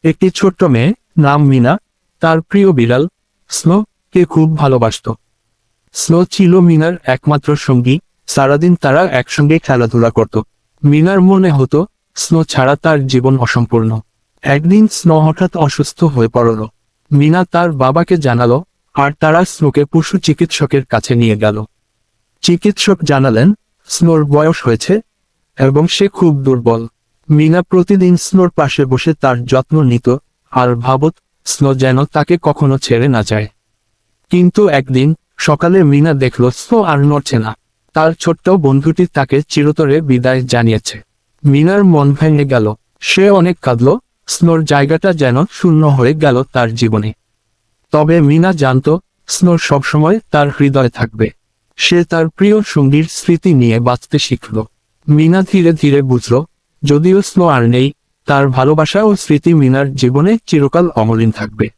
একটি ছোট্ট মেয়ে, নাম মিনা, তার প্রিয় বিড়াল স্নো কে খুব ভালোবাসত। স্নো ছিল মিনার একমাত্র সঙ্গী, সারাদিন তারা একসঙ্গে খেলাধুলা করত। মিনার মনে হতো স্নো ছাড়া তার জীবন অসম্পূর্ণ। একদিন স্নো হঠাৎ অসুস্থ হয়ে পড়ল। মিনা তার বাবাকে জানালো, আর তারা স্নোকে পশু চিকিৎসকের কাছে নিয়ে গেল। চিকিৎসক জানালেন স্নোর বয়স হয়েছে এবং সে খুব দুর্বল। মিনা প্রতিদিন স্নোর পাশে বসে তার যত্ন নিত, আর ভাবত স্নো যেন তাকে কখনো ছেড়ে না যায়। কিন্তু একদিন সকালে মিনা দেখল স্নো আর নড়ছে না। তার ছোট্ট বন্ধুটি তাকে চিরতরে বিদায় জানিয়েছে। মিনার মন ভেঙে গেল। সে অনেক কাঁদল। স্নোর জায়গাটা যেন শূন্য হয়ে গেল তার জীবনে। তবে মিনা জানত স্নো সবসময় তার হৃদয়ে থাকবে। সে তার প্রিয় সঙ্গীর স্মৃতি নিয়ে বাঁচতে শিখল। মিনা ধীরে ধীরে বুঝল, যদিও স্নো আর নেই, তার ভালোবাসা ও স্মৃতি মিনার জীবনে চিরকাল অমলিন থাকবে।